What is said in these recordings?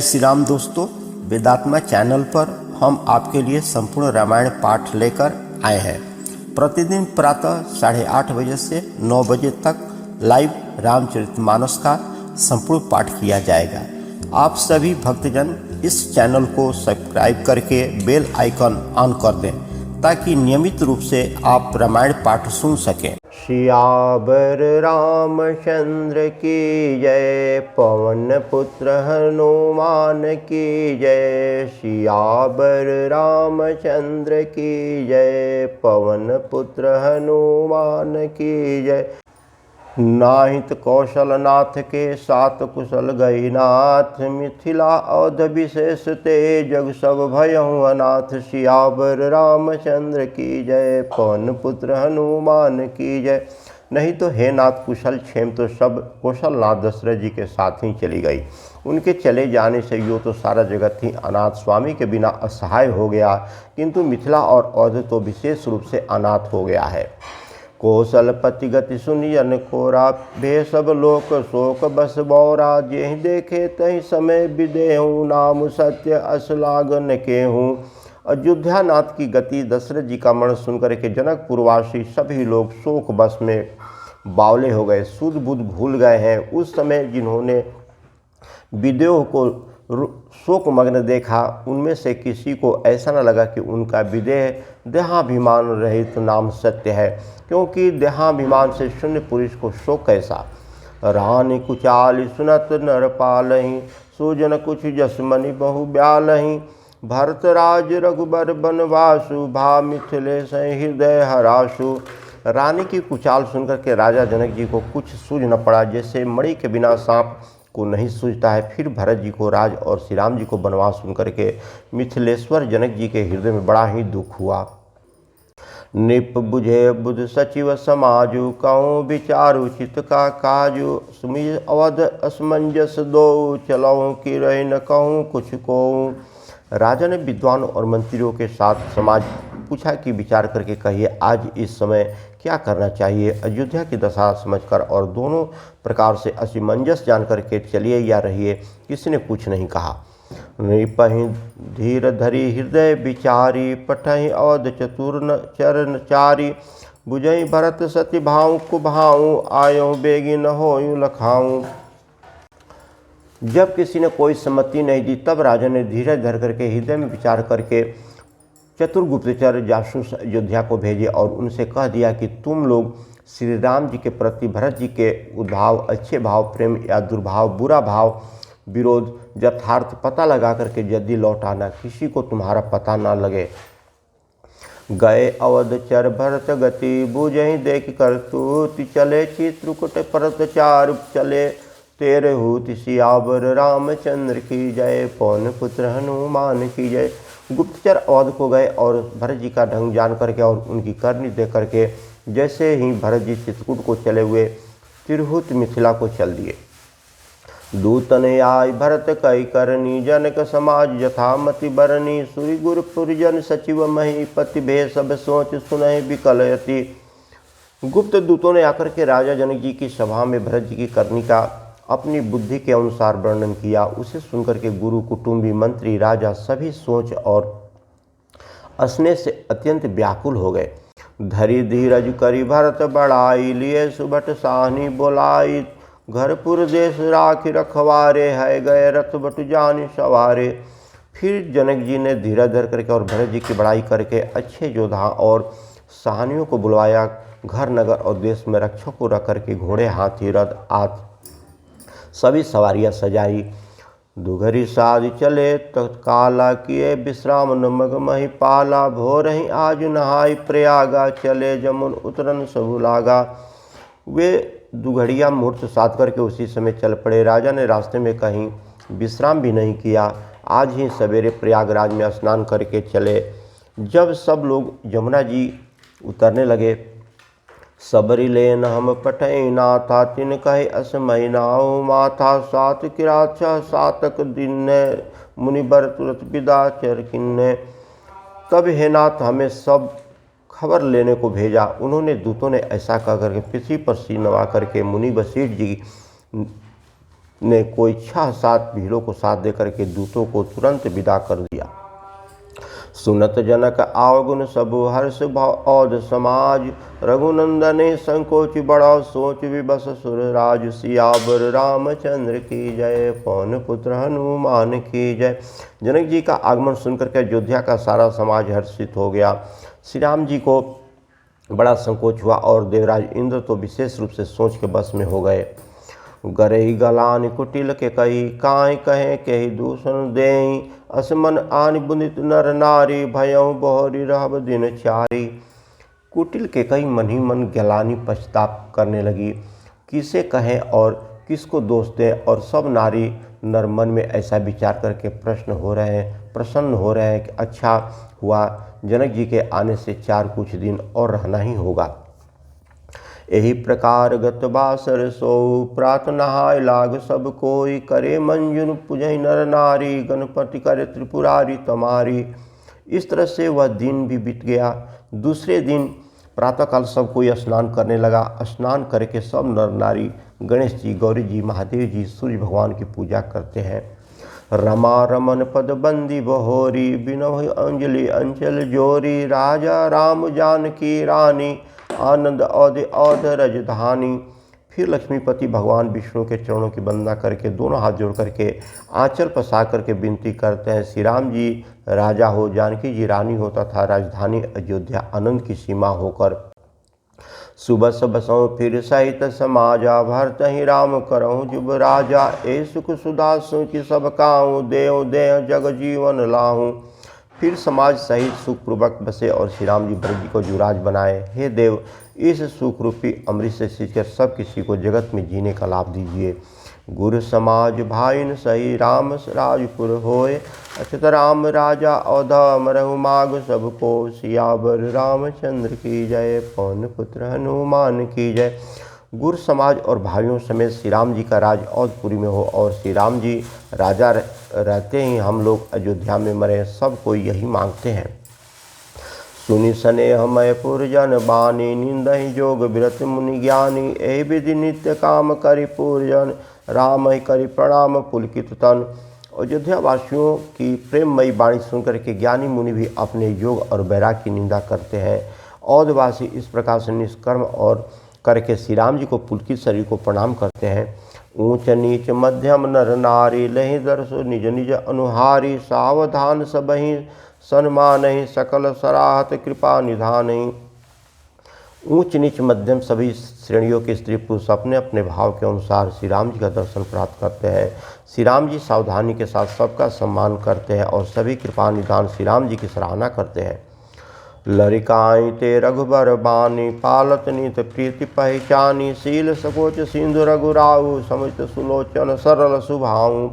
श्री राम दोस्तों, वेदात्मा चैनल पर हम आपके लिए संपूर्ण रामायण पाठ लेकर आए हैं। प्रतिदिन प्रातः 8:30 बजे से 9 बजे तक लाइव रामचरितमानस का संपूर्ण पाठ किया जाएगा। आप सभी भक्तजन इस चैनल को सब्सक्राइब करके बेल आइकन ऑन कर दें ताकि नियमित रूप से आप रामायण पाठ सुन सकें। सियावर रामचंद्र की जय, पवन पुत्र हनुमान की जय। सियावर रामचंद्र की जय, पवन पुत्र हनुमान की जय। नाहित कौशलनाथ के सात कुशल गई नाथ, मिथिला अवध विशेष ते जग सब भयहु अनाथ। सियावर रामचंद्र की जय, पवन पुत्र हनुमान की जय। नहीं तो हे नाथ कुशल क्षेम तो सब कौशलनाथ दशरथ जी के साथ ही चली गई। उनके चले जाने से यूँ तो सारा जगत ही अनाथ स्वामी के बिना असहाय हो गया, किंतु मिथिला और अवध तो विशेष रूप से अनाथ हो गया है। कौशलपति गति सुनियन कोरा, भे सब लोक शोक बस बौरा। जेहि देखे तहि समय विदेहूँ, नाम सत्य असलागन केहूँ। अयोध्या नाथ की गति, दशरथ जी का मरण सुनकर के जनकपुरवासी सभी लोग शोक बस में बावले हो गए, सुध बुध भूल गए हैं। उस समय जिन्होंने विदेह को शोकमग्न देखा, उनमें से किसी को ऐसा न लगा कि उनका विदेह देहाभिमान रहित नाम सत्य है, क्योंकि देहाभिमान से शून्य पुरुष को शोक कैसा। रानी कुचाली सुनत नर पालहीं, सुजन कुछ जसमनि बहु ब्यालहीं। भरतराज रघुबर बनवासु, भा मिथिलेश हृदय हरासु। रानी की कुचाल सुनकर के राजा जनक जी को कुछ सूझ न पड़ा, जैसे मणि के बिना सांप को नहीं सूझता है। फिर भरत जी को राज और श्री राम जी को बनवास सुनकर के मिथिलेश्वर जनक जी के हृदय में बड़ा ही दुख हुआ। निप बुझे बुध सचिव समाजु, कहूँ विचारु चित का काजु। सुमि अवध असमंजस दो, चलऊँ कि रही न कहूँ कुछ को। राजा ने विद्वान और मंत्रियों के साथ समाज पूछा कि विचार करके कहिए आज इस समय क्या करना चाहिए। अयोध्या की दशा समझकर और दोनों प्रकार से असमंजस जान करके चलिए या रहिए, किसी ने कुछ नहीं कहा। नृपहि धीर धरी हृदय विचारी, पठहि अवध चतुर चरण चारी। बुझई भरत सति भाऊ कुभाऊँ, आयो बेगी न होयूं लखाऊं। जब किसी ने कोई सम्मति नहीं दी, तब राजा ने धीरज धर करके हृदय में विचार करके चतुर गुप्तचर जासूस अयोध्या को भेजे और उनसे कह दिया कि तुम लोग श्री राम जी के प्रति भरत जी के उद्भाव, अच्छे भाव, प्रेम या दुर्भाव, बुरा भाव, विरोध, यथार्थ पता लगा करके जल्दी लौट आना, किसी को तुम्हारा पता ना लगे। गए अवध चर भरत गति, बुझहि देख करतूति। चले चित्रकूट परत चार चले, तेरे हूति। सियावर रामचंद्र की जय, पवन पुत्र हनुमान की जय। गुप्तचर अवध को गए और भरत जी का ढंग जान करके और उनकी करनी देख करके जैसे ही भरत जी चित्रकूट को चले हुए, तिरहुत मिथिला को चल दिए। दूतन आय भरत कई करनी, जनक समाज यथामति बरनी। सूर्य गुरु पुरजन सचिव महीपति, भे सब सोच सुनहि विकलयति। गुप्त दूतों ने आकर के राजा जनक जी की सभा में भरत जी की करनी का अपनी बुद्धि के अनुसार वर्णन किया। उसे सुनकर के गुरु, कुटुंबी, मंत्री, राजा सभी सोच और स्नेह से अत्यंत व्याकुल हो गए। धरी धीरज करी भरत बड़ाई, लिए सुबट साहनी बोलाई। घरपुर देश राखी रखवारे, है गए रथ बटु जानि सवारे। फिर जनक जी ने धीरज धर करके और भरत जी की बड़ाई करके अच्छे योद्धा और साहनियों को बुलवाया। घर नगर और देश में रक्षक को रख करके घोड़े, हाथी, रथ आदि सभी सवारियां सजाई। दुघरी साध चले तत्काला, किए विश्राम न मग मही पाला। भोर ही आज नहाई प्रयागा, चले जमुन उतरन सबु लागा। वे दुघड़िया मुहूर्त साध करके उसी समय चल पड़े। राजा ने रास्ते में कहीं विश्राम भी नहीं किया, आज ही सवेरे प्रयागराज में स्नान करके चले। जब सब लोग यमुना जी उतरने लगे, सबरी लेन हम पठई नाथा, तिन कहे असमय नाऊ माथा। सात किरात सातक दिन, मुनिबर तुरत विदा चर किन्ने। तब हे नाथ हमें सब खबर लेने को भेजा। उन्होंने दूतों ने ऐसा कह करके पृथ्वी पर सिर नवा करके मुनि वशिष्ठ जी ने कोई 6-7 भीड़ों को साथ देकर के दूतों को तुरंत विदा कर दिया। सुनत जनक आवगुण सब हर्ष भाव औध समाज, रघुनंदन संकोच बड़ा सोच विबस सुरराज, सियावर रामचंद्र की जय, पवन पुत्र हनुमान की जय। जनक जी का आगमन सुनकर के अयोध्या का सारा समाज हर्षित हो गया। श्री राम जी को बड़ा संकोच हुआ और देवराज इंद्र तो विशेष रूप से सोच के बस में हो गए। गरई गलान कुटिल के कही, काई कहे के दूषण देई, असमन आन बुनित नर नारी, भयउ बहोरी रहब दिन चारी। कुटिल के कई मन ही मन गलानी पश्चाताप करने लगी, किसे कहें और किसको दोष दें, और सब नारी नर मन में ऐसा विचार करके प्रसन्न हो रहे हैं कि अच्छा हुआ जनक जी के आने से 4 कुछ दिन और रहना ही होगा। यही प्रकार गत बासर सो, प्रात नहाय लाग सब कोई, करे मंजुन पूजय नर नारी, गणपति करे त्रिपुरारी तमारी। इस तरह से वह दिन भी बीत गया। दूसरे दिन प्रातःकाल सब कोई स्नान करने लगा। स्नान करके सब नर नारी गणेश जी, गौरी जी, महादेव जी, सूर्य भगवान की पूजा करते हैं। रमा रमन पद बंदी बहोरी, बिनहि अंजलि अंचल जोरी, राजा राम जानकी रानी, आनंद औध रजधानी। फिर लक्ष्मीपति भगवान विष्णु के चरणों की वंदना करके दोनों हाथ जोड़ करके आंचल पसार करके विनती करते हैं, श्री राम जी राजा हो, जानकी जी रानी हो, तथा राजधानी अयोध्या आनंद की सीमा होकर। सुबह बसों फिर सहित समाजा, भरत ही राम करहूँ जुब राजा, ए सुख सुधा सुखि सब काहूँ, देव देह जग जीवन लाहूँ। फिर समाज सहित सुखपूर्वक बसे और श्री राम जी ब्रज को युवराज बनाए। हे देव, इस सुख रूपी अमृत से सींचकर सब किसी को जगत में जीने का लाभ दीजिए। गुरु समाज भाइन सही, राम राजपुर होए, अचत राम राजा अवधम रहु माग सबको, सियावर रामचंद्र की जय, पवन पुत्र हनुमान की जय। गुरु समाज और भाइयों समेत श्री राम जी का राज अवधपुरी में हो और श्री राम जी राजा रहते ही हम लोग अयोध्या में मरे, सब कोई यही मांगते हैं। सुनि स्नेह मय पुरजन बानी, निंदहि जोग विरत मुनि ज्ञानी, एहि विधि नित्य काम करि पूजन, राम ही करि प्रणाम पुलकित तन। अयोध्या वासियों की प्रेममयी वाणी सुनकर के ज्ञानी मुनि भी अपने योग और वैराग्य की निंदा करते हैं। औधवासी इस प्रकार से निष्कर्म और करके श्री राम जी को पुलकित शरीर को प्रणाम करते हैं। ऊंच नीच मध्यम नर नारी, लहि दर्शो निज निज अनुहारी, सावधान सबहि सन्मानहि, सकल सराहत कृपा निधानहि। ऊंच नीच मध्यम सभी श्रेणियों के स्त्री पुरुष अपने अपने भाव के अनुसार श्री राम जी का दर्शन प्राप्त करते हैं। श्री राम जी सावधानी के साथ सबका सम्मान करते हैं और सभी कृपा निधान श्री राम जी की सराहना करते हैं। लरिकाई ते रघुबर बानी, पालत नीत प्रीति पहचानी, शील सकोच सिंधु रघुराऊ, समित सुलोचन सरल सुभाऊ।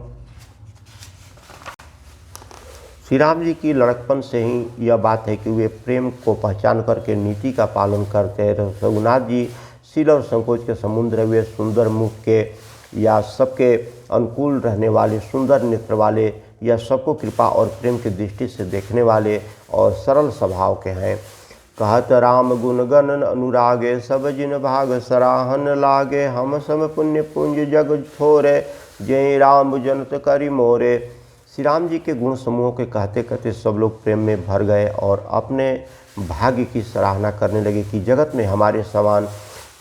श्री राम जी की लड़कपन से ही यह बात है कि वे प्रेम को पहचान करके नीति का पालन करते हैं। रघुनाथ जी शील और संकोच के समुद्र हुए, सुंदर मुख के या सबके अनुकूल रहने वाले, सुंदर नेत्र वाले या सबको कृपा और प्रेम की दृष्टि से देखने वाले और सरल स्वभाव के हैं। कहत राम गुण गणन अनुरागे, सब जिन भाग सराहन लागे, हम सम पुण्य पुंज जग थोरे, जय राम जनत करि मोरे। श्री राम जी के गुण समूहों के कहते कहते सब लोग प्रेम में भर गए और अपने भाग्य की सराहना करने लगे कि जगत में हमारे समान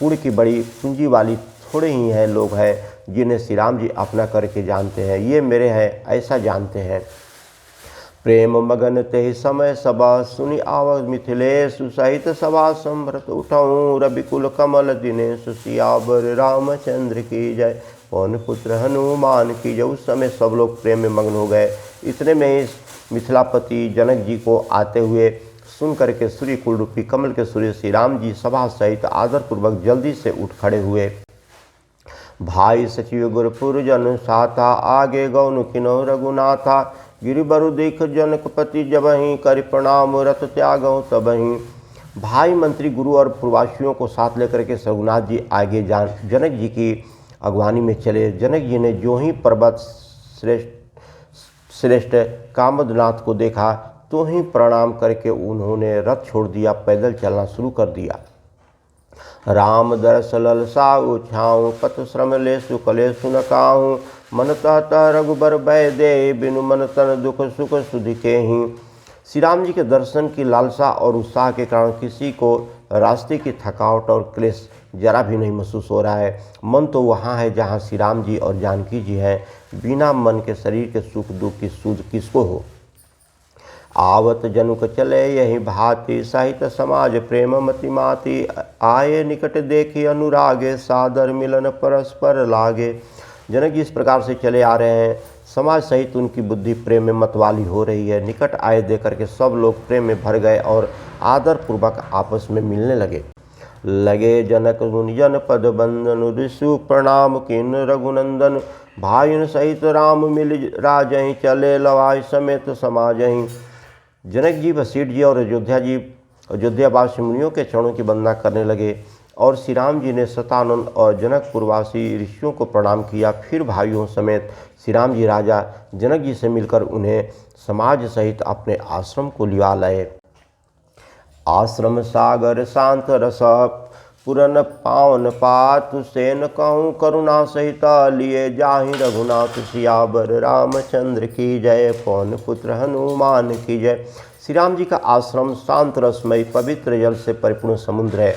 पुण्य की बड़ी पूंजी वाली थोड़े ही हैं लोग हैं जिन्हें श्री राम जी अपना करके जानते हैं, ये मेरे हैं ऐसा जानते हैं। प्रेम मगन ते समय सभा, सुनि आवत मिथिलेश, सहित सभा संभ्रत उठाऊँ, रविकुल कमल दिनेश, सियावर रामचंद्र की जय, पवन पुत्र हनुमान की जय। उस समय सब लोग प्रेम में मग्न हो गए। इतने में ही मिथिलापति जनक जी को आते हुए सुन करके सूर्य कुल रूपी कमल के सूर्य श्री राम जी सभा सहित आदरपूर्वक जल्दी से उठ खड़े हुए। भाई सचिव गुरपुर जन साथा, आगे गौन किन्हु रघुनाथा, गिरिबरु देख जनकपति जबहि, करि प्रणाम रत त्यागहु तबहि। भाई मंत्री गुरु और पूर्ववासियों को साथ लेकर के रघुनाथ जी आगे जनक जी की अगवानी में चले। जनक जी ने जो ही पर्वत श्रेष्ठ कामदनाथ को देखा तो ही प्रणाम करके उन्होंने रथ छोड़ दिया, पैदल चलना शुरू कर दिया। राम दरस ललसा उछाऊँ, पथ श्रम ले सुकले सुनकाऊँ, मन तहत रघुबर भय दे, बिनु मन तन दुख सुख सुधि के ही। श्री राम जी के दर्शन की लालसा और उत्साह के कारण किसी को रास्ते की थकावट और क्लेश जरा भी नहीं महसूस हो रहा है। मन तो वहाँ है जहाँ श्री राम जी और जानकी जी हैं। बिना मन के शरीर के सुख दुख की सूझ किसको हो। आवत जनुक चले यही भांति, साहित समाज प्रेम मति माति। आए निकट देखी अनुरागे, सादर मिलन परस्पर लागे। जनक जी इस प्रकार से चले आ रहे हैं, समाज सहित उनकी बुद्धि प्रेम में मतवाली हो रही है। निकट आए देख करके सब लोग प्रेम में भर गए और आदर पूर्वक आपस में मिलने लगे जनक मुनिजन पद बंदन, ऋषु प्रणाम किन रघुनंदन। भाइन सहित राम मिल राजहि, चले लवाय समेत समाजहि। जनक जी वशिष्ठ जी और अयोध्यावासी मुनियों के चरणों की वंदना करने लगे और श्री राम जी ने शतानंद और जनकपुरवासी ऋषियों को प्रणाम किया। फिर भाइयों समेत श्री राम जी राजा जनक जी से मिलकर उन्हें समाज सहित अपने आश्रम को लिया लाए। आश्रम सागर शांत रस, पुरन पावन पातु सेन कहूँ करुणा सहित। लिए जाहि रघुनाथ सियावर, रामचंद्र की जय, पवन पुत्र हनुमान की जय। श्री राम जी का आश्रम शांत रसमय पवित्र जल से परिपूर्ण समुद्र है।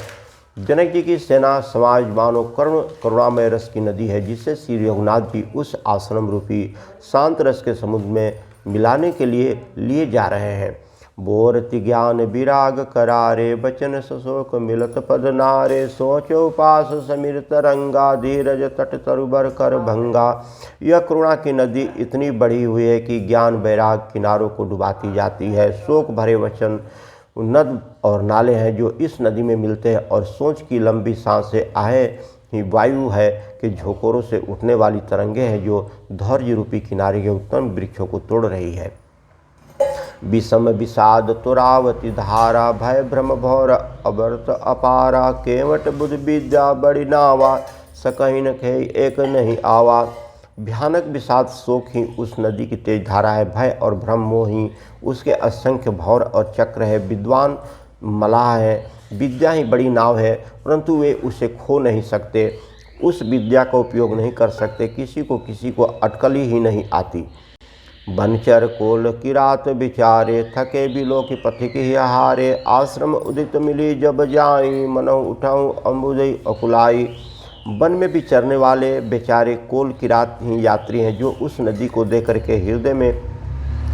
जनक जी की सेना समाज मानो करुणामय रस की नदी है, जिसे श्री रघुनाथ जी उस आश्रम रूपी शांत रस के समुद्र में मिलाने के लिए जा रहे हैं। बोरति ज्ञान विराग करारे, बचन सशोक मिलत पद नारे। सोचो उपास समीर तरंगा, धीरज तट तरुबर कर भंगा। यह करुणा की नदी इतनी बढ़ी हुई है कि ज्ञान वैराग किनारों को डुबाती जाती है। शोक भरे वचन नद और नाले हैं जो इस नदी में मिलते हैं, और सोच की लंबी सांसें आहे ही वायु है कि झोंकोरों से उठने वाली तरंगे हैं जो धैर्य रूपी किनारे के उत्तम वृक्षों को तोड़ रही है। विषम विषाद तुरावती धारा, भय भ्रम भौर अवर्त अपारा। केवट बुद्ध विद्या बड़ी नावा, सकहि न खेई एक नहीं आवा। भयानक विषाद शोक ही उस नदी की तेज धारा है। भय और भ्रम मोह ही उसके असंख्य भौर और चक्र है। विद्वान मलाह है, विद्या ही बड़ी नाव है, परंतु वे उसे खो नहीं सकते, उस विद्या का उपयोग नहीं कर सकते। किसी को अटकल ही नहीं आती। बनचर कोल किरात विचारे, थके बिलो की पथिक ही हारे। आश्रम उदित मिली जब जाई, मनहु उठाऊं अम्बुदई अकुलाई। वन में भी चरने वाले बेचारे कोल किरात ही यात्री हैं, जो उस नदी को देख करके हृदय में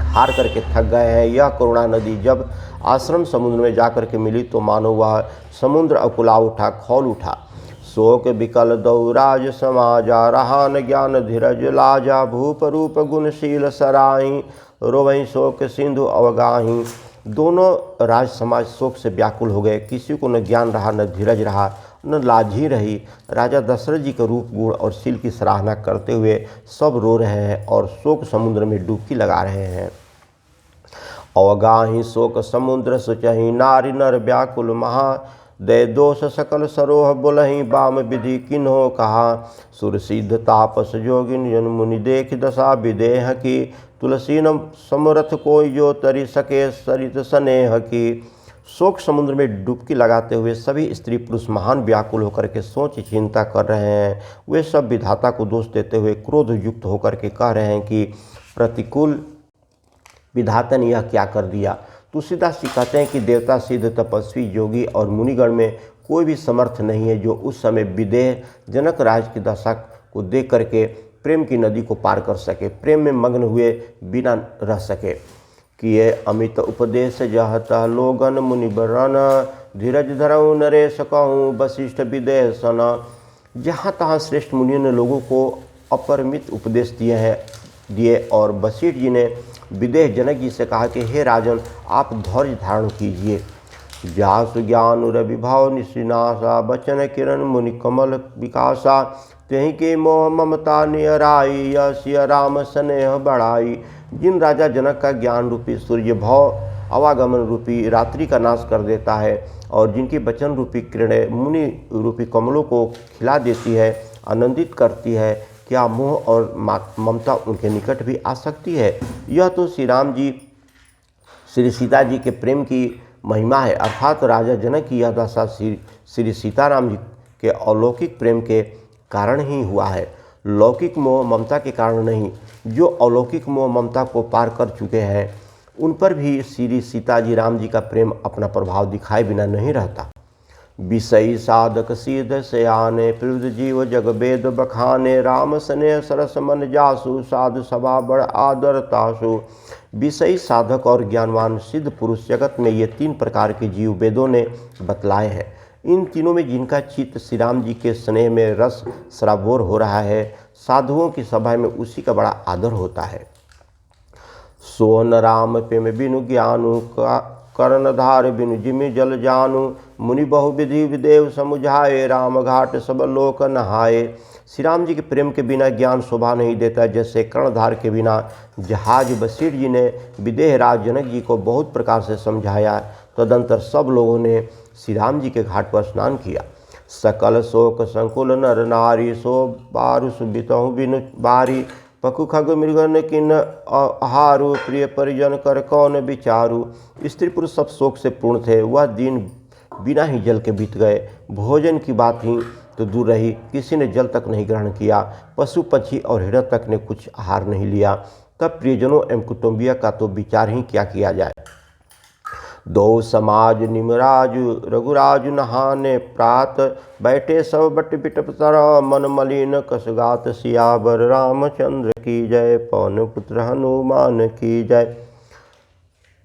हार करके थक गए हैं। यह करुणा नदी जब आश्रम समुद्र में जाकर के मिली तो मानो वह समुद्र अकुला उठा, खौल उठा। शोक विकल दौराज समाजा, रहान ज्ञान धीरज लाजा। भूप रूप गुणशील सराही, रोवहीं शोक सिंधु अवगाही। दोनों राज समाज शोक से व्याकुल हो गए। किसी को न ज्ञान रहा, न धीरज रहा, न लाज ही रही। राजा दशरथ जी के रूप गुण और शील की सराहना करते हुए सब रो रहे हैं और शोक समुद्र में डुबकी लगा रहे हैं। अवगाही शोक समुद्र सुचहि, नारी नर व्याकुल महा। दय दोष सकल सरोह बुलहि, बाम विधि किन्हो कहा। सुर सिद्ध तापस जोगिन जन मुनि, देख दशा विदेह की। तुलसी न समरथ कोई, जो तरी सके सरित स्नेह की। शोक समुद्र में डुबकी लगाते हुए सभी स्त्री पुरुष महान व्याकुल होकर के सोच चिंता कर रहे हैं। वे सब विधाता को दोष देते हुए क्रोध युक्त होकर के कह रहे हैं कि प्रतिकूल विधाता ने यह क्या कर दिया। तुलसीदास जी कहते हैं कि देवता सिद्ध तपस्वी योगी और मुनिगण में कोई भी समर्थ नहीं है जो उस समय विदेह जनक राज की दशा को देख करके प्रेम की नदी को पार कर सके, प्रेम में मग्न हुए बिना रह सके। किए अमित उपदेश जहत लोगन मुनिबरन, धीरज धरऊ नरेश कहूँ वशिष्ठ विदेह सन। जहाँ तहाँ श्रेष्ठ मुनियों ने लोगों को अपरिमित उपदेश दिए और वशिष्ठ जी ने विदेह जनक जी से कहा कि हे राजन, आप धैर्य धारण कीजिए। जासु ज्ञान रविभाव निश्रिनाशा, बचन किरण मुनि कमल विकासा। तेहि के मोह ममता नियराई, यह सिय राम स्नेह बढ़ाई। जिन राजा जनक का ज्ञान रूपी सूर्य भाव आवागमन रूपी रात्रि का नाश कर देता है और जिनकी वचन रूपी किरणें मुनि रूपी कमलों को खिला देती है, आनंदित करती है, क्या मोह और ममता उनके निकट भी आ सकती है। यह तो श्री राम जी श्री सीता जी के प्रेम की महिमा है, अर्थात राजा जनक की यह दशा श्री सीताराम जी के अलौकिक प्रेम के कारण ही हुआ है। लौकिक मोह ममता के कारण नहीं, जो अलौकिक मोह ममता को पार कर चुके हैं उन पर भी श्री सीता जी राम जी का प्रेम अपना प्रभाव दिखाए बिना नहीं रहता। विषयी साधक सीध से आने प्रवृत्त जीव जग वेद बखाने, राम स्नेह सरस मन जासु साधु सभा बड़ आदर तासु। विषयी साधक और ज्ञानवान सिद्ध पुरुष जगत में ये 3 प्रकार के जीव वेदों ने बतलाए हैं। इन तीनों में जिनका चित्त श्री राम जी के स्नेह में रस सराबोर हो रहा है, साधुओं की सभा में उसी का बड़ा आदर होता है। सोन राम प्रेम बिनु ज्ञानु, कर्णधार बिनु जिमि जल जानु, मुनि बहु विधि विदेव समुझाए, राम घाट सब लोक नहाए। श्री राम जी के प्रेम के बिना ज्ञान शोभा नहीं देता, जैसे कर्णधार के बिना जहाज बसीर जी ने विदेह राज जनक जी को बहुत प्रकार से समझाया। तदंतर सब लोगों ने श्री राम जी के घाट पर स्नान किया। सकल शोक संकुल नर नारी, सो बारु सुबितहु बिनु बारी, पकु खग मृगन किन आहारु, प्रिय परिजन कर कौन विचारु। स्त्री पुरुष सब शोक से पूर्ण थे, वह दिन बिना ही जल के बीत गए। भोजन की बात ही तो दूर रही, किसी ने जल तक नहीं ग्रहण किया, पशु पक्षी और हिरण तक ने कुछ आहार नहीं लिया। तब प्रियजनों एवं कुटुंबिया का तो विचार ही क्या किया जाए। दो समाज निमराजु रघुराजु नहाने, प्रात बैठे सब बट बिटप तरह, मन मलिन कसगात सियावर रामचंद्र की जय, पवन पुत्र हनुमान की जय।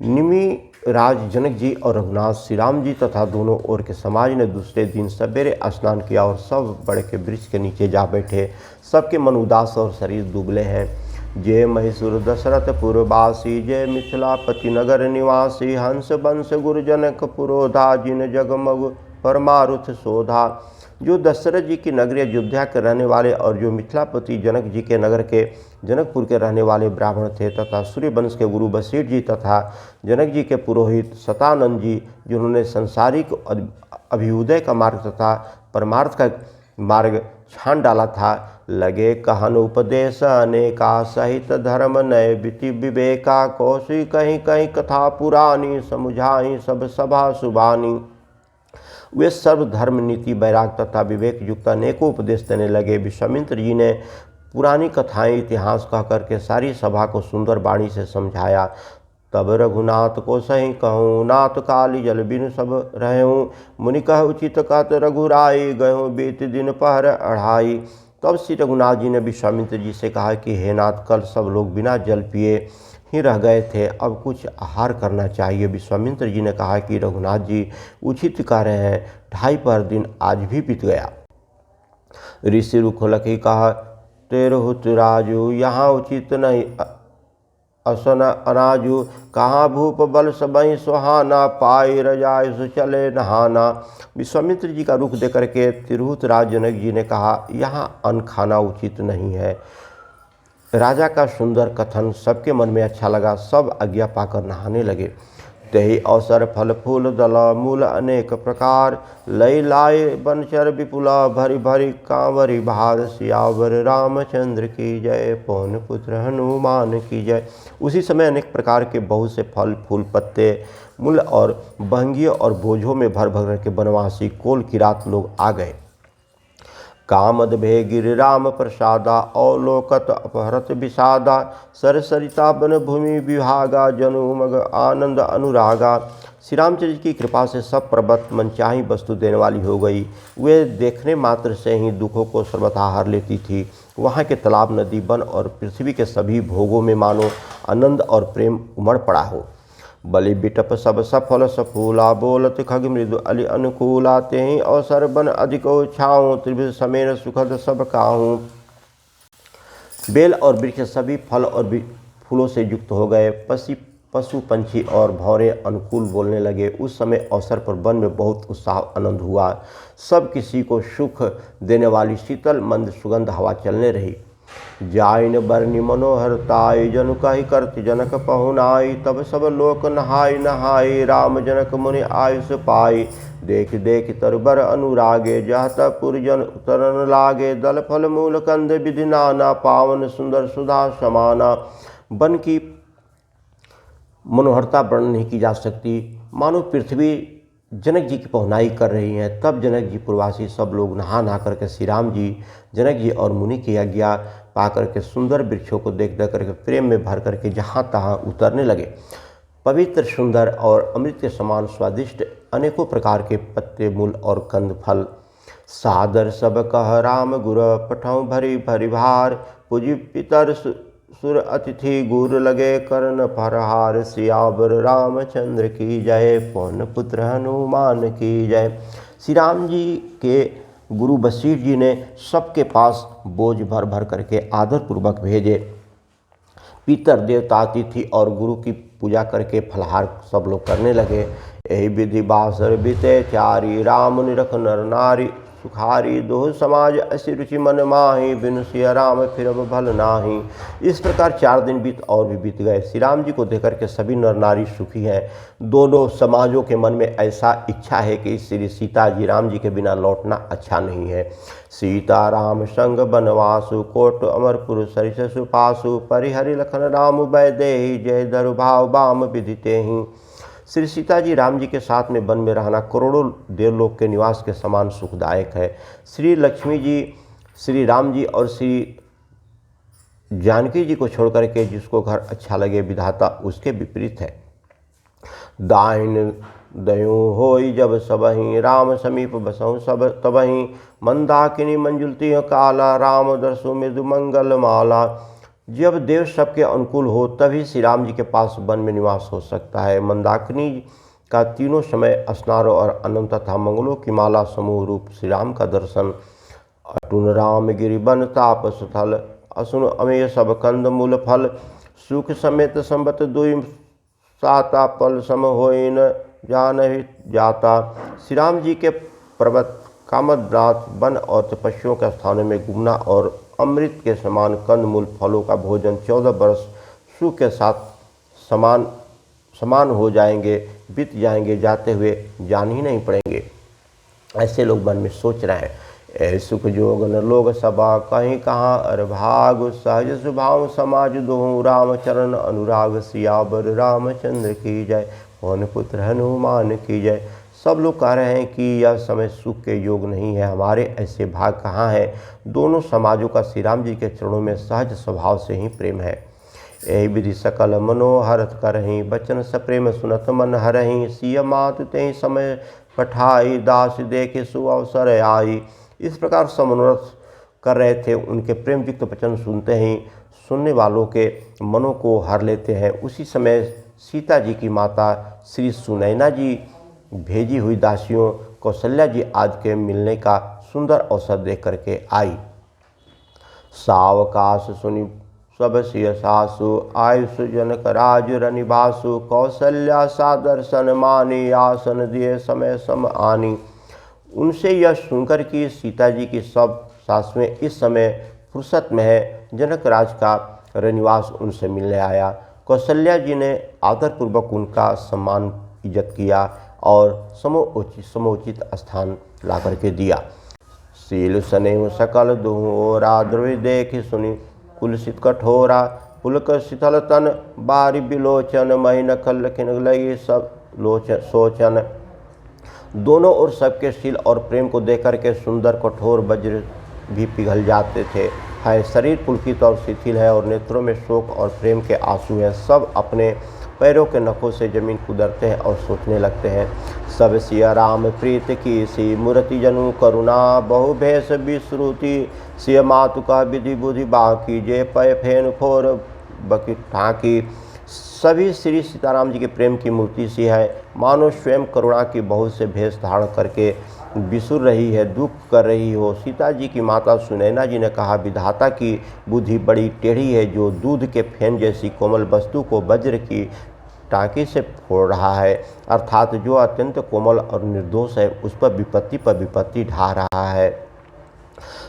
निमि राज जनक जी और रघुनाथ श्री राम जी तथा दोनों ओर के समाज ने दूसरे दिन सवेरे स्नान किया और सब बड़े के वृक्ष के नीचे जा बैठे। सबके मन उदास और शरीर दुबले हैं। जय महिषुर दशरथ पुरवासी, जय मिथिलापति नगर निवासी, हंस बंश गुरुजनक पुरोधा, जिन जगमग परमारुथ शोधा। जो दशरथ जी की नगरी अयोध्या के रहने वाले और जो मिथिलापति जनक जी के नगर के जनकपुर के रहने वाले ब्राह्मण थे, तथा सूर्यवंश के गुरु वशिष्ठ जी तथा जनक जी के पुरोहित शतानंद जी, जिन्होंने संसारिक अभ्युदय का मार्ग तथा परमार्थ का मार्ग छान डाला था, लगे कहन उपदेश अनेका, सहित धर्म नय बिति विवेका, कौशी कहीं कहीं कथा पुरानी, समुझाई सब सभा सुबानी। वे सर्वधर्म नीति वैराग तथा विवेक युक्त अनेकों उपदेश देने लगे। विश्वामित्र जी ने पुरानी कथाएं इतिहास कह करके सारी सभा को सुंदर वाणी से समझाया। तब रघुनाथ को सही कहूँ, नाथ काली जल बिनु सब रहूँ, मुनि कह उचित कहत रघुराई, गयों बीत दिन पहर अढ़ाई। तब श्री रघुनाथ जी ने विश्वामित्र जी से कहा कि हे नाथ, कल सब लोग बिना जल पिए ही रह गए थे, अब कुछ आहार करना चाहिए। विश्वामित्र जी ने कहा कि रघुनाथ जी उचित कह रहे हैं, 2.5 पहर दिन आज भी बीत गया। ऋषि रुखलखी कहा, तेरहुत राजू, यहाँ उचित नहीं असन अनाजू, कहाँ भूप बल सबई सुहाना, पाई रजाय सु चले नहाना। विश्वामित्र जी का रुख देकर के तिरहुत राज जनक जी ने कहा, यहाँ अन्न खाना उचित नहीं है। राजा का सुंदर कथन सबके मन में अच्छा लगा। सब आज्ञा पाकर नहाने लगे। तही अवसर फल फूल दल मूल अनेक प्रकार, लई लाए बनचर विपुला, भरी भरी कांवरी भार, सियावर रामचंद्र की जय, पवन पुत्र हनुमान की जय। उसी समय अनेक प्रकार के बहुत से फल फूल पत्ते मूल और बहंगियों और बोझों में भर भर के बनवासी कोल की रात लोग आ गए। कामद भे गिर राम प्रसादा, अवलोकत अपहरत विषादा, सरसरिता बन भूमि विभागा, जनुमग आनंद अनुरागा। श्री रामचंद्र की कृपा से सब पर्वत मनचाही वस्तु देने वाली हो गई। वे देखने मात्र से ही दुखों को सर्वथा हर लेती थी। वहाँ के तालाब, नदी, वन और पृथ्वी के सभी भोगों में मानो आनंद और प्रेम उमड़ पड़ा हो। बलि बिटप सब सफल सफूला, बोलत खग मृदु अली अनुकूला, तेहि अवसर बन अधिको छाऊँ, त्रिभुज समेर सुखद सब काहूँ। बेल और वृक्ष सभी फल और फूलों से युक्त हो गए। पशु पंछी और भौरे अनुकूल बोलने लगे। उस समय अवसर पर वन में बहुत उत्साह आनंद हुआ। सब किसी को सुख देने वाली शीतल मंद सुगंध हवा चलने रही। जाइन बरनी मनोहरताई, जनु कही करति जनक पहुनाई, तब सब लोक नहाय नहाय, राम जनक मुनि आयुष पाई। देख देख तरबर अनुरागे, जहत पुरजन उतरन लागे, दल फल मूल कंद विधि नाना, पावन सुंदर सुधा समाना। वन की मनोहरता वर्णन नहीं की जा सकती। मानो पृथ्वी जनक जी की पहुनाई कर रही हैं, तब जनक जी पुरवासी सब लोग नहा नहा करके श्री राम जी, जनक जी और मुनि की आज्ञा पा करके सुंदर वृक्षों को देख देख करके प्रेम में भर करके जहाँ तहाँ उतरने लगे। पवित्र, सुंदर और अमृत के समान स्वादिष्ट अनेकों प्रकार के पत्ते, मूल और कंद फल, सादर सब कह राम गुर पठौं भरी भरी भार, पूजी पितर सुर अतिथि गुर लगे कर्ण फरहार, सियावर रामचंद्र की जय, पवन पुत्र हनुमान की जय। श्री राम जी के गुरु वशिष्ठ जी ने सबके पास बोझ भर भर करके आदरपूर्वक भेजे। पितर, देवता, अतिथि और गुरु की पूजा करके फलहार सब लोग करने लगे। यही विधि बासर बीते चारी, राम निरख नर नारी, सुखारी दोह समाज ऐसी रुचि मन माही, बिनु सिया राम फिर अब भल नाही। इस प्रकार 4 दिन और भी बीत गए। श्री राम जी को देखकर के सभी नर नारी सुखी हैं। दोनों समाजों के मन में ऐसा इच्छा है कि श्री सीता जी राम जी के बिना लौटना अच्छा नहीं है। सीता राम संग बनवासु, कोट अमरपुर सरिस सुपासु, परिहरि लखन राम बैदेहि, जय धरु भाव बाम विदिते ही। श्री सीता जी राम जी के साथ में वन में रहना करोड़ों देवलोक के निवास के समान सुखदायक है। श्री लक्ष्मी जी, श्री राम जी और श्री जानकी जी को छोड़ करके जिसको घर अच्छा लगे विधाता उसके विपरीत है। दाहिन दयु होई जब सबहि, राम समीप बसहु सब तबहि, मंदाकिनी मंजुलती काला, राम दर्शु मृदु मंगल माला। जब देव सबके अनुकूल हो तभी श्री राम जी के पास वन में निवास हो सकता है। मंदाकिनी का तीनों समय स्नार और अनंत तथा मंगलों की माला समूह रूप श्री राम का दर्शन। अटुन राम गिरि बन ताप स्थल, असुन अमेय सब कंद मूल फल, सुख समेत संबत दुई साता, पल सम होई न जानहि जाता। श्री राम जी के पर्वत कामदनाथ वन और तपस्वियों के स्थानों में घूमना और अमृत के समान कंदमूल फलों का भोजन 14 वर्ष सुख के साथ समान हो जाएंगे, बीत जाएंगे, जाते हुए जान ही नहीं पड़ेंगे। ऐसे लोग मन में सोच रहे हैं। ऐ सुख जोग न लोग सबा, कहीं कहाँ अर भाग, सहज स्वभाव समाज दोहूँ, राम चरण अनुराग, सियावर रामचंद्र की जय, पवन पुत्र हनुमान की जय। सब लोग कह रहे हैं कि यह समय सुख के योग नहीं है, हमारे ऐसे भाग कहाँ हैं। दोनों समाजों का श्री राम जी के चरणों में सहज स्वभाव से ही प्रेम है। यही विधि सकल मनोहरत करहीं, बचन सप्रेम सुनत मन हरहीं, सिय मातु तेहि समय पठाई, दास देखे सुअवसर आई। इस प्रकार समनोरथ कर रहे थे। उनके प्रेम युक्त वचन सुनते ही सुनने वालों के मनों को हर लेते हैं। उसी समय सीता जी की माता श्री सुनैना जी भेजी हुई दासियों कौशल्या जी आदि के मिलने का सुंदर अवसर देख करके आई। सावकाश सुनि सब सिय सासु, आयुष जनक राज रनिवासु, कौशल्या सा दर्शन मानी, आसन दिए समय सम आनी। उनसे यह सुनकर कि सीता जी की सब सासुएं इस समय फुर्सत में है, जनक राज का रनिवास उनसे मिलने आया। कौशल्या जी ने आदरपूर्वक उनका सम्मान इज्जत किया और समोचित स्थान ला करके दिया। सील सनेव सकल दुहोरा, द्रवि देख सुनि कुलसित कठोरा, पुलक शीतल तन बारी बिलोचन, मही नखल लखिन लगी सब लोचन सोचन। दोनों ओर सबके शील और प्रेम को देख करके सुंदर कठोर वज्र भी पिघल जाते थे। है शरीर पुलकित और शिथिल है और नेत्रों में शोक और प्रेम के आंसू हैं। सब अपने पैरों के नखों से जमीन कुदरते हैं और सोचने लगते हैं। सब सिया राम प्रीत की सी, मूर्ति जनु करुणा, बहु भेष विश्रुति, सिय मातु का विधि बुद्धि बाकी, जे पय फेन खोर बकी ठाकी। सभी श्री सीताराम जी के प्रेम की मूर्ति सी है, मानो स्वयं करुणा की बहुत से भेष धारण करके विसुर रही है, दुख कर रही हो। सीता जी की माता सुनैना जी ने कहा, विधाता की बुद्धि बड़ी टेढ़ी है, जो दूध के फेन जैसी कोमल वस्तु को वज्र की टाँकी से फोड़ रहा है, अर्थात जो अत्यंत कोमल और निर्दोष है उस पर विपत्ति ढा रहा है।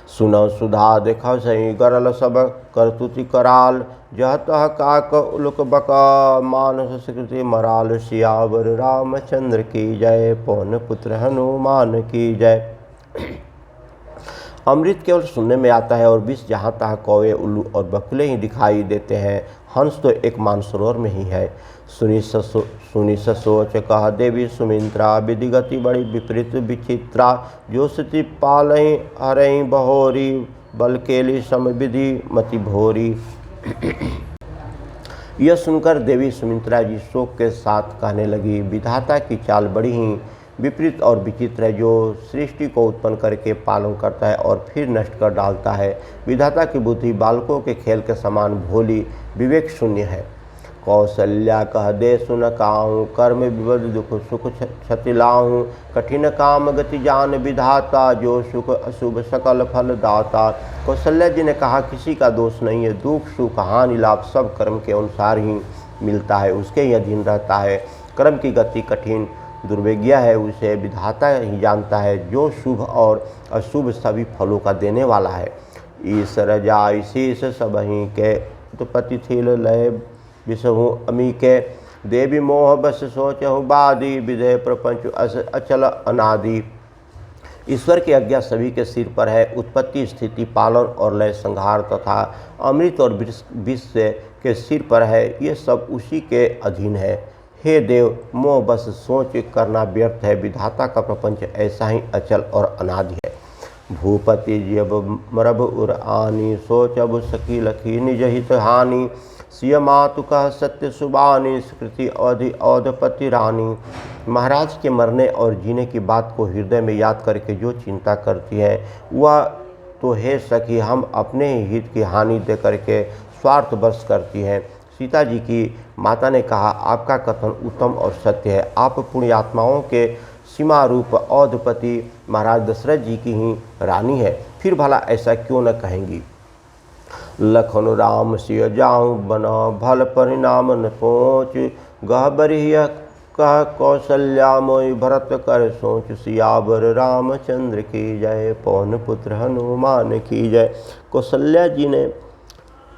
सुनौ सुधा देखौ सही, गरल सब करतुति कराल, जह तह काक उलक बका, मानस स्वीकृति मराल, सियावर रामचंद्र की जय, पवन पुत्र हनुमान की जय। अमृत केवल सुनने में आता है और विष जहाँ तहाँ कौवे, उल्लू और बकुले ही दिखाई देते हैं। हंस तो एक मानसरोवर में ही है। सुनी सोच कह देवी सुमित्रा, विधि गति बड़ी विपरीत विचित्रा। जो स्थिति पालहीं हरहीं बहोरी, बल केली सम विधि मति भोरी। यह सुनकर देवी सुमित्रा जी शोक के साथ कहने लगी, विधाता की चाल बड़ी ही विपरीत और विचित्र है, जो सृष्टि को उत्पन्न करके पालन करता है और फिर नष्ट कर डालता है। विधाता की बुद्धि बालकों के खेल के समान भोली विवेक शून्य है। कौशल्या कह दे सुन काहूँ, कर्म विवद दुख सुख क्षति लाहूँ। कठिन काम गति जान विधाता, जो सुख अशुभ सकल फल दाता। कौशल्या जी ने कहा, किसी का दोष नहीं है। दुख सुख हानि लाभ सब कर्म के अनुसार ही मिलता है, उसके ही अधीन रहता है। कर्म की गति कठिन दुर्विज्ञ है, उसे विधाता ही जानता है, जो शुभ और अशुभ सभी फलों का देने वाला है। ईश्वर जाय शीश सबहीं के, उत्पत्ति थिल लय विषहु अमी के। देवी मोह बस सोचहु बादी, विधेय प्रपंच अचल अनादि। ईश्वर की आज्ञा सभी के सिर पर है। उत्पत्ति स्थिति पालन और लय संहार तथा अमृत और विष के सिर पर है। ये सब उसी के अधीन है। हे देव, मोह बस सोच करना व्यर्थ है। विधाता का प्रपंच ऐसा ही अचल और अनादि है। भूपति जब मरब उर आनी, सोच अब सकी लखी निज हित हानि। सिय मातु कह सत्य सुबानी, स्कृति औधपति रानी। महाराज के मरने और जीने की बात को हृदय में याद करके जो चिंता करती है, वह तो हे सखी हम अपने ही हित की हानि दे करके स्वार्थवश करती हैं। सीता जी की माता ने कहा, आपका कथन उत्तम और सत्य है। आप पुण्यात्माओं के सीमा रूप औधपति महाराज दशरथ जी की ही रानी है, फिर भला ऐसा क्यों न कहेंगी। लखन राम सिय जाऊँ बना, भल परिणाम न सोच। गहबरिया कह कौशल्या मोई, भरत कर सोच। सियावर रामचंद्र की जय, पवन पुत्र हनुमान की जय। कौशल्या जी ने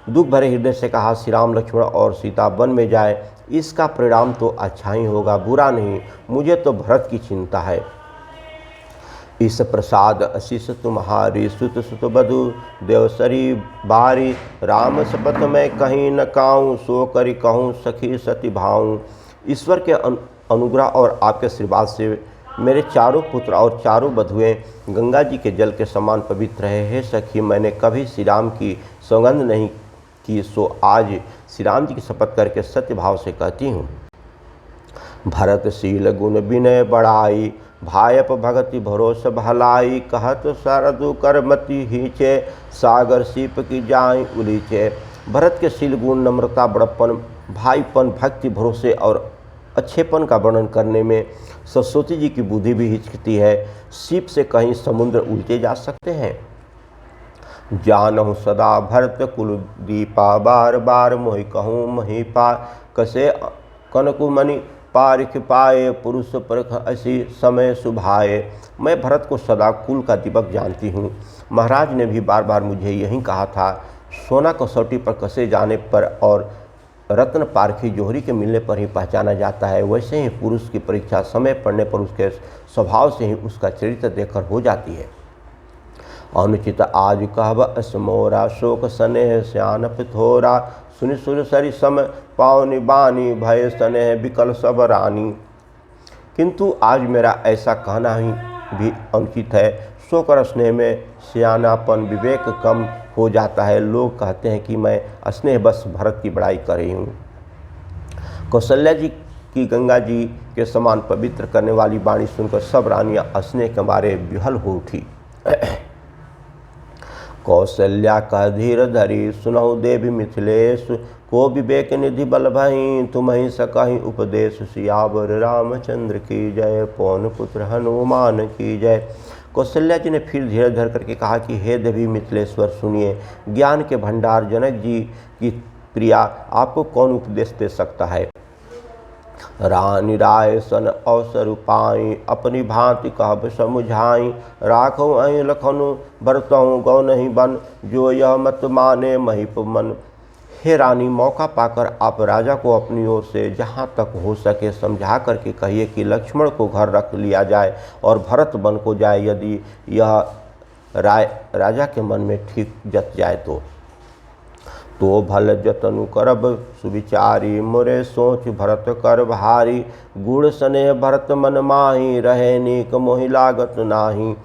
दुख भरे हृदय से कहा, श्री राम लक्ष्मण और सीता वन में जाए, इसका परिणाम तो अच्छा ही होगा, बुरा नहीं। मुझे तो भरत की चिंता है। इस प्रसाद आशीष तुम्हारी, सुत सुत बधु देवसरी बारी। राम शपथ में कहीं न काऊँ, सो करी कहूँ सखी सती भाऊँ। ईश्वर के अनुग्रह और आपके आशीर्वाद से मेरे चारों पुत्र और चारों बधुएं गंगा जी के जल के समान पवित्र है। हे सखी, मैंने कभी श्री राम की सौगंध नहीं की, सो आज श्री राम जी की शपथ करके सत्य भाव से कहती हूँ। भरत शील गुण विनय बढ़ाई, भायप भगति भरोस भलाई। कहत सरदु करमति हीचे, सागर सीप की जाई उलीचे। भरत के शील गुण, नम्रता, बड़प्पन, भाईपन, भक्ति, भरोसे और अच्छेपन का वर्णन करने में सरस्वती जी की बुद्धि भी हिचकती है। सीप से कहीं समुद्र उल्टे जा सकते हैं। जानहु सदा भरत कुल दीपा, बार बार मोहि कहूँ महीपा। कसे कनकुमणि पारिख पाए, पुरुष परख ऐसी समय सुभाए। मैं भरत को सदा कुल का दीपक जानती हूँ। महाराज ने भी बार बार मुझे यही कहा था। सोना कसौटी पर कसे जाने पर और रत्न पारखी जोहरी के मिलने पर ही पहचाना जाता है, वैसे ही पुरुष की परीक्षा समय पड़ने पर उसके स्वभाव से ही उसका चरित्र देखकर हो जाती है। अनुचित आज कहब असमोरा, शोक स्नेह श्यान पिथोरा। सुनि सुर सरि सम पावनि बानी, भय स्नेह विकल सब रानी। किंतु आज मेरा ऐसा कहना ही भी अनुचित है। शोक और स्नेह में सियानापन विवेक कम हो जाता है। लोग कहते हैं कि मैं स्नेह बस भरत की बड़ाई कर रही हूँ। कौशल्या जी की गंगा जी के समान पवित्र करने वाली वाणी सुनकर सब रानियाँ स्नेह के मारे विहल हो उठी। कौशल्या कह धीर धरी, सुनहु देवी मिथिलेश। को विवेक निधि बल भई, तुम्हि सकहि उपदेश। सियावर रामचंद्र की जय, पवन पुत्र हनुमान की जय। कौशल्या जी ने फिर धीरज धर करके कहा कि हे देवी मिथिलेश्वर, सुनिए। ज्ञान के भंडार जनक जी की प्रिया, आपको कौन उपदेश दे सकता है। रानी राय सन अवसर पाई, अपनी भांति कहब समुझाई। राखो अहि लखनु भरतहु गौ नहीं बन, जो यह मत माने महिप मन। हे रानी, मौका पाकर आप राजा को अपनी ओर से जहाँ तक हो सके समझा करके कहिए कि लक्ष्मण को घर रख लिया जाए और भरत वन को जाए। यदि यह राजा के मन में ठीक जत जाए तो भल जतनु करब सुविचारी, मोरे सोच भरत कर भारी। गुण सने भरत मन माही, रहे नीक मोहि लागत नाही।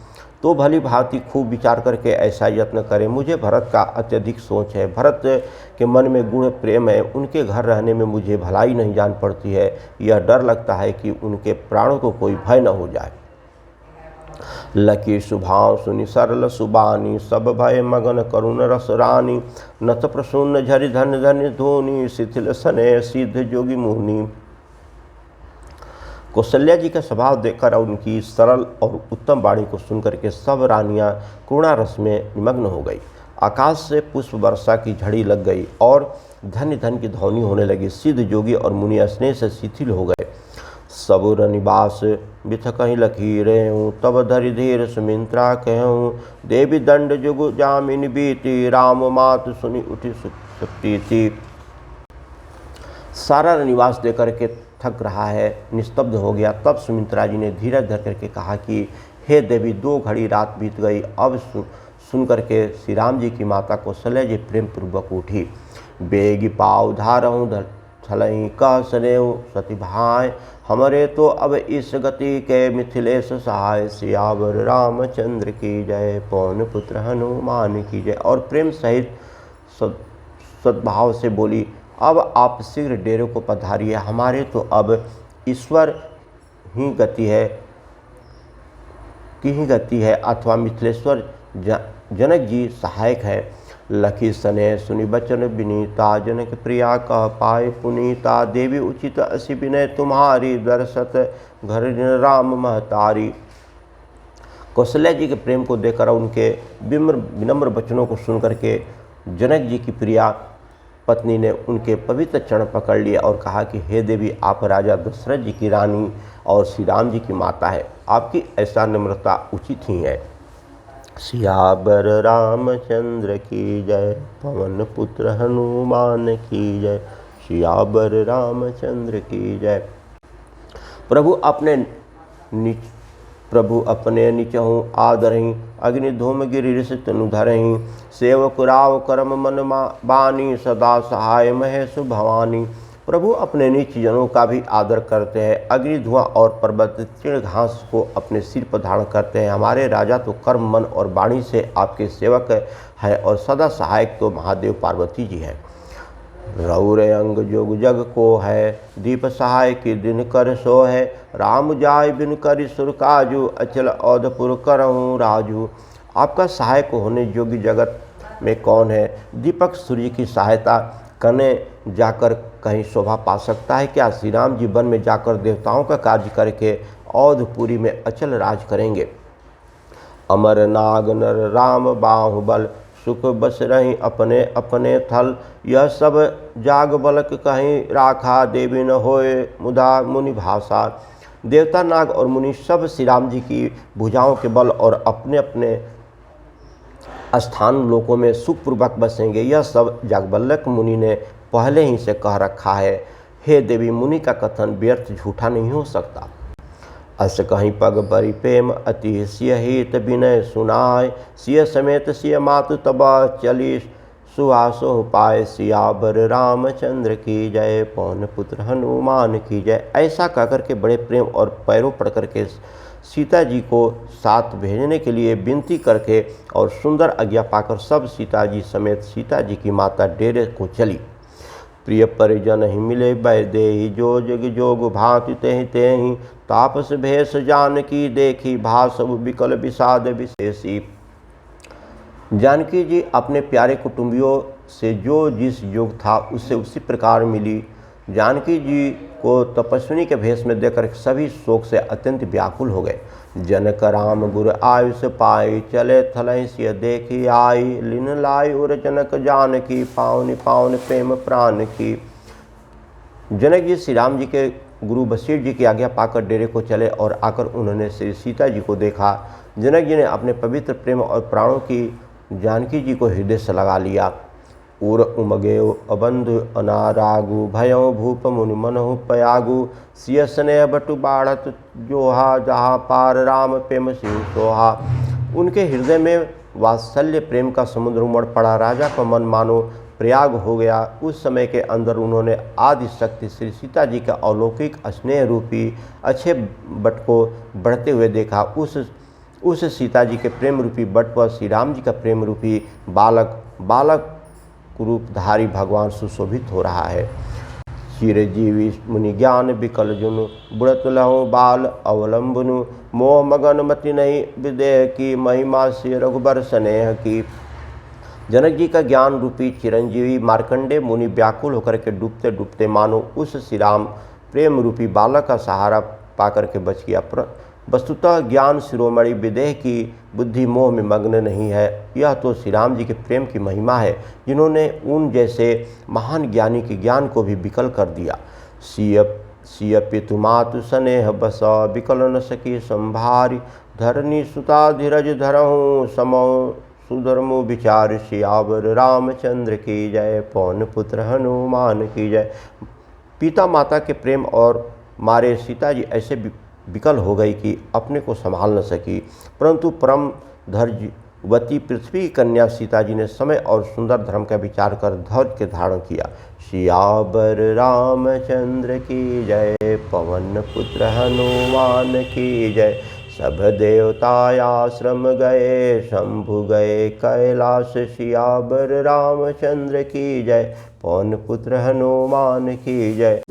तो भली भांति खूब विचार करके ऐसा यत्न करें। मुझे भरत का अत्यधिक सोच है, भरत के मन में गुण प्रेम है, उनके घर रहने में मुझे भलाई नहीं जान पड़ती है। यह डर लगता है कि उनके प्राणों को कोई भय न हो जाए। लकी सुभाव सुनि सरल सुबानी, सब भय मगन करुण रस रानी। नत प्रसून्न झरि धन धन धोनी, शिथिल सने सिद्ध जोगी मुनि। कौशल्या जी का स्वभाव देखकर और उनकी सरल और उत्तम वाणी को सुनकर के सब रानियां करुणा रस में निमग्न हो गई। आकाश से पुष्प वर्षा की झड़ी लग गई और धन्य धन की ध्वनि होने लगी। सिद्ध जोगी और मुनि स्नेह से शिथिल हो गए। सबुर निवास बिथ कहीं लकीरे हूँ, तब धरि धीर सुमिंत्रा कहूँ। देवी दंड जुग जामिन बीती, राम मात सुनी उठी सुप्ती थी। सारा निवास देकर के थक रहा है, निस्तब्ध हो गया। तब सुमित्रा जी ने धीरज धर करके कहा कि हे देवी, 2 घड़ी रात बीत गई। अब सुन करके श्री राम जी की माता कौशल्या जी प्रेम पूर्वक उठी। बेगी पाव धारहूँ छलही, कह सनेऊ सती भाई। हमारे तो अब इस गति के मिथिलेश सहाय। सियावर रामचंद्र की जय, पवन पुत्र हनुमान की जय। और प्रेम सहित सद्भाव से बोली, अब आप शीघ्र डेरे को पधारिए। हमारे तो अब ईश्वर ही गति है अथवा मिथिलेश्वर जनक जी सहायक है। लखी सने सुनि बचन विनीता, जनक प्रिया कह पाए पुनीता। देवी उचित असी विनय तुम्हारी, दरसत घर राम महतारी। कौशल्या जी के प्रेम को देखकर उनके विनम्र वचनों को सुनकर के जनक जी की प्रिया पत्नी ने उनके पवित्र चरण पकड़ लिए और कहा कि हे देवी, आप राजा दशरथ जी की रानी और श्री राम जी की माता है, आपकी ऐसा नम्रता उचित ही है। सियावर रामचंद्र की जय, पवन पुत्र हनुमान की जय। सियावर रामचंद्र की जय। प्रभु अपने निचहु आदरहि, अग्नि धूम गिरि ऋषि तनु धरहि। सेवक राव करम मन बानी, सदा सहाय महेश भवानी। प्रभु अपने नीच जनों का भी आदर करते हैं, अग्नि धुआं और पर्वत तृण घास को अपने सिर पर धारण करते हैं। हमारे राजा तो कर्म मन और वाणी से आपके सेवक हैं और सदा सहायक तो महादेव पार्वती जी हैं। रौर अंग जोग जग को है, दीप सहाय की दिन कर सो है। राम जाय बिन करि सुर काजू, अचल औधपुर करहूँ राजू। आपका सहायक होने योग्य जगत में कौन है? दीपक सूर्य की सहायता करने जाकर कहीं शोभा पा सकता है क्या? श्री राम जी वन में जाकर देवताओं का कार्य करके औधपुरी में अचल राज करेंगे। अमर नाग नर राम बाहुबल, सुख बस रही अपने अपने थल। यह सब जाग बलक कहीं राखा, देवी न होए मुदा मुनि भाषा। देवता नाग और मुनि सब श्री राम जी की भुजाओं के बल और अपने अपने स्थान लोकों में सुखपूर्वक बसेंगे। यह सब जागबल्लक मुनि ने पहले ही से कह रखा है। हे देवी, मुनि का कथन व्यर्थ झूठा नहीं हो सकता। अस कहीं पग परि प्रेम अति सिय हित विनय सुनाय। सिय समेत सिय मातु तब चली सुहासो पाए। सियावर रामचंद्र की जय, पवन पुत्र हनुमान की जय। ऐसा कहकर के बड़े प्रेम और पैरों पड़ करके सीता जी को साथ भेजने के लिए विनती करके और सुंदर आज्ञा पाकर सब सीता जी समेत सीता जी की माता डेरे को चली। प्रिय परिजन ही मिले वैदेही, जो जग जोग भांति तेहि तेहि। तापस भेष जानकी देखी, भासव विकल विषाद विशेषी। जानकी जी अपने प्यारे कुटुंबियों से जो जिस योग था उससे उसी प्रकार मिली। जानकी जी को तपस्विनी के भेष में देखकर सभी शोक से अत्यंत व्याकुल हो गए। जनक राम गुर आयुष पाई, चले थलहि सिय देखी आई। लिन लाई उर जनक जानकी, पावनि पावन प्रेम प्राण की। जनक जी श्री राम जी के गुरु वशिष्ठ जी की आज्ञा पाकर डेरे को चले और आकर उन्होंने श्री सीता जी को देखा। जनक जी ने अपने पवित्र प्रेम और प्राणों की जानकी जी को हृदय से लगा लिया। उर उमगेव अबंधु अनारागु, भयों भूप मुनि मनहु पयागु। सिय स्नेह बटु बाढ़त जोहा, जहाँ पार राम प्रेम सिंह सोहा। उनके हृदय में वात्सल्य प्रेम का समुद्र उमड़ पड़ा। राजा का मन मानो प्रयाग हो गया। उस समय के अंदर उन्होंने आदि शक्ति श्री सीता जी का अलौकिक स्नेह रूपी अच्छे बट को बढ़ते हुए देखा। उस सीता जी के प्रेम रूपी बट पर श्री राम जी का प्रेम रूपी बालक रूपधारी भगवान सुशोभित हो रहा है। चिरजीवी मुनि ज्ञान विकल जुनु बुढ़त लहु बाल अवलंबनु मोह मगन मति नहीं विदेह की महिमा से रघुबर स्नेह की। जनक जी का ज्ञान रूपी चिरंजीवी मार्कंडे मुनि व्याकुल होकर के डूबते डूबते मानो उस श्री राम प्रेम रूपी बालक का सहारा पाकर के बच गया। वस्तुतः ज्ञान शिरोमणि विदेह की बुद्धि मोह में मग्न नहीं है। यह तो श्री राम जी के प्रेम की महिमा है, जिन्होंने उन जैसे महान ज्ञानी के ज्ञान को भी विकल कर दिया। सिय पितु मातु स्नेह बस विकल न सकी संभारी धरनी सुता धीरज धरहूँ समो सुधर्मो विचार सियावर रामचंद्र की जय पवन पुत्र हनुमान की जय। पिता माता के प्रेम और मारे सीता जी ऐसे विकल हो गई कि अपने को संभाल न सकी, परंतु परम धैर्यवती पृथ्वी की कन्या सीता जी ने समय और सुंदर धर्म का विचार कर धैर्य के धारण किया। सियावर रामचंद्र की जय पवन पुत्र हनुमान की जय। सब देवता आश्रम गए शंभु गए कैलाश सियावर रामचंद्र की जय पवन पुत्र हनुमान की जय।